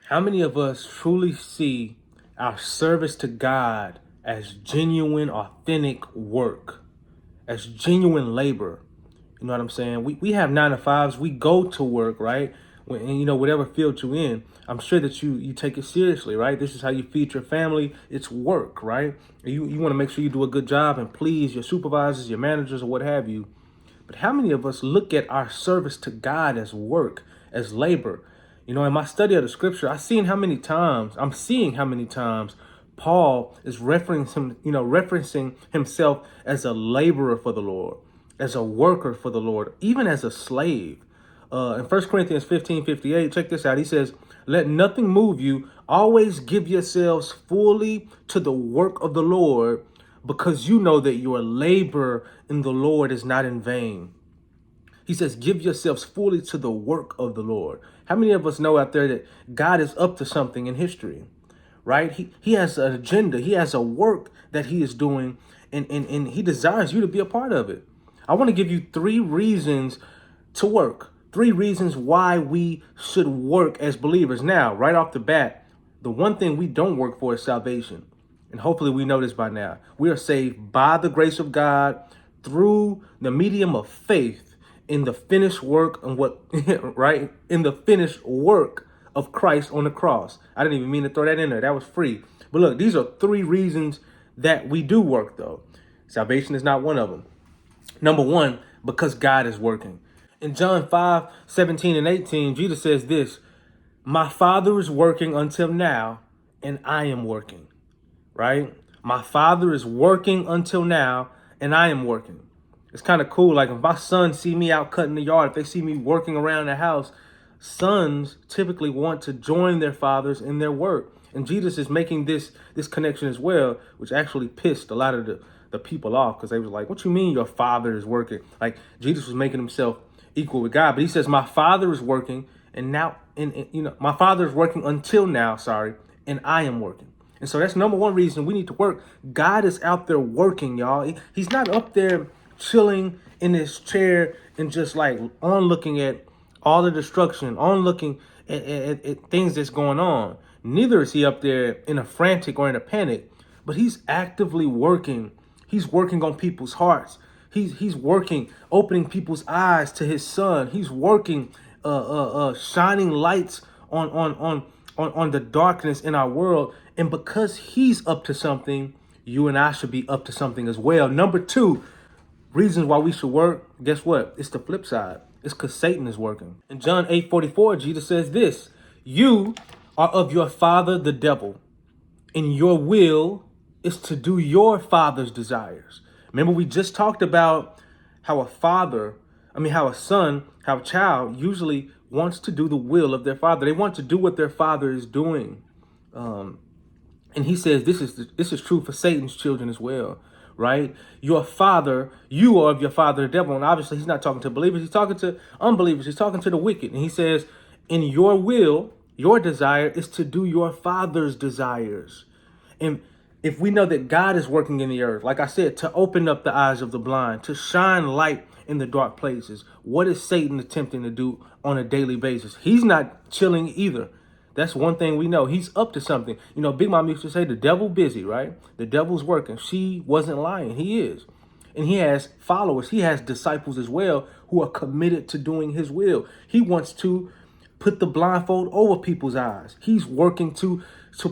How many of us truly see our service to God as genuine, authentic work, as genuine labor? You know what I'm saying? We have 9 to 5s. We go to work, right? And whatever field you're in, I'm sure that you take it seriously, right? This is how you feed your family. It's work, right? You want to make sure you do a good job and please your supervisors, your managers, or what have you. But how many of us look at our service to God as work, as labor? In my study of the scripture, I'm seeing how many times Paul is referencing himself as a laborer for the Lord, as a worker for the Lord, even as a slave. In 1 Corinthians 15:58, check this out. He says, let nothing move you. Always give yourselves fully to the work of the Lord, because you know that your labor in the Lord is not in vain. He says, give yourselves fully to the work of the Lord. How many of us know out there that God is up to something in history, right? He has an agenda. He has a work that he is doing, and he desires you to be a part of it. I want to give you 3 reasons to work, 3 reasons why we should work as believers. Now, right off the bat, the one thing we don't work for is salvation. And hopefully we know this by now. We are saved by the grace of God through the medium of faith in the finished work and right? In the finished work of Christ on the cross. I didn't even mean to throw that in there. That was free. But look, these are 3 reasons that we do work though. Salvation is not one of them. Number 1, because God is working. In John 5:17 and 18, Jesus says this, my Father is working until now, and I am working. Right? My Father is working until now, and I am working. It's kind of cool. Like if my sons see me out cutting the yard, if they see me working around the house, sons typically want to join their fathers in their work. And Jesus is making this connection as well, which actually pissed a lot of the people off, because they was like, what you mean your father is working? Like Jesus was making himself equal with God. But he says, my Father is working, and now, my Father is working until now, and I am working. And so that's number 1 reason we need to work. God is out there working, y'all. He's not up there chilling in his chair and just like on looking at all the destruction, on looking at things that's going on. Neither is he up there in a frantic or in a panic, but he's actively working. He's working on people's hearts. He's working, opening people's eyes to his son. He's working, shining lights on the darkness in our world. And because he's up to something, you and I should be up to something as well. Number 2, reasons why we should work. Guess what? It's the flip side. It's because Satan is working. In John 8:44, Jesus says this, you are of your father, the devil, and your will is to do your father's desires. Remember, we just talked about how how a child usually wants to do the will of their father. They want to do what their father is doing. And he says this is true for Satan's children as well, right? You are of your father, the devil. And obviously he's not talking to believers. He's talking to unbelievers. He's talking to the wicked. And he says, in your will, your desire is to do your father's desires. And if we know that God is working in the earth, like I said, to open up the eyes of the blind, to shine light in the dark places, what is Satan attempting to do on a daily basis? He's not chilling either. That's one thing we know. He's up to something. Big Mom used to say the devil busy, right? The devil's working. She wasn't lying. He is. And he has followers. He has disciples as well who are committed to doing his will. He wants to put the blindfold over people's eyes. He's working to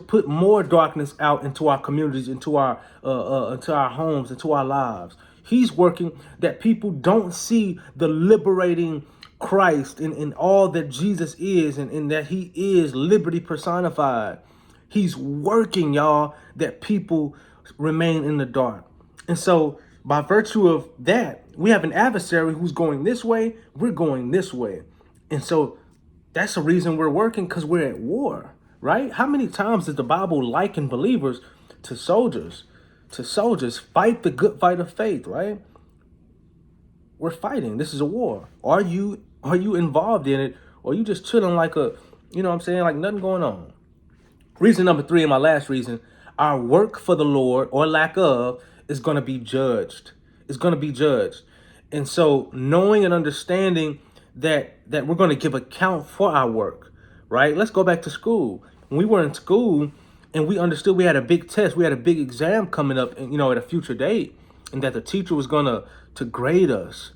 put more darkness out into our communities, into our homes, into our lives. He's working that people don't see the liberating Christ in all that Jesus is, and that he is liberty personified. He's working, y'all, that people remain in the dark. And so by virtue of that, we have an adversary who's going this way, we're going this way. And so that's the reason we're working, because we're at war, right? How many times does the Bible liken believers to soldiers? Fight the good fight of faith, right? We're fighting. This is a war. Are you involved in it, or are you just chilling like like nothing going on? Reason number 3, and my last reason, our work for the Lord, or lack of, is going to be judged. It's going to be judged. And so knowing and understanding that we're going to give account for our work, right? Let's go back to school. When we were in school and we understood we had a big test, we had a big exam coming up, and at a future date, and that the teacher was gonna to grade us.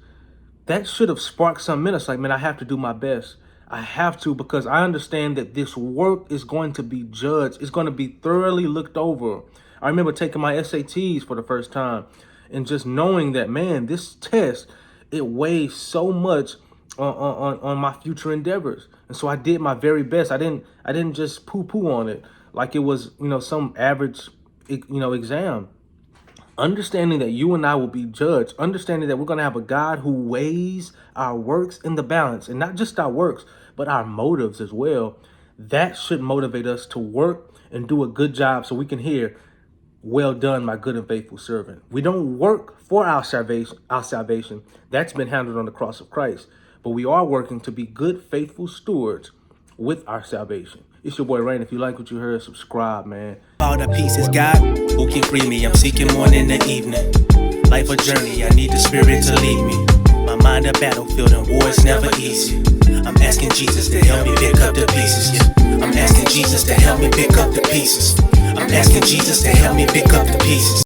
That should have sparked something in us. Like, man, I have to do my best. I have to, because I understand that this work is going to be judged. It's going to be thoroughly looked over. I remember taking my SATs for the first time and just knowing that, man, this test, it weighs so much on my future endeavors. And so I did my very best. I didn't just poo-poo on it like it was, some average, exam. Understanding that you and I will be judged, understanding that we're going to have a God who weighs our works in the balance, and not just our works, but our motives as well. That should motivate us to work and do a good job so we can hear, well done, my good and faithful servant. We don't work for our salvation. Our salvation, that's been handled on the cross of Christ. But we are working to be good, faithful stewards with our salvation. It's your boy Rain. If you like what you heard, subscribe, man. All the pieces, God, who can free me? I'm seeking morning and evening. Life a journey, I need the Spirit to lead me. My mind a battlefield and war is never easy. I'm asking Jesus to help me pick up the pieces. Yeah. I'm asking Jesus to help me pick up the pieces. I'm asking Jesus to help me pick up the pieces.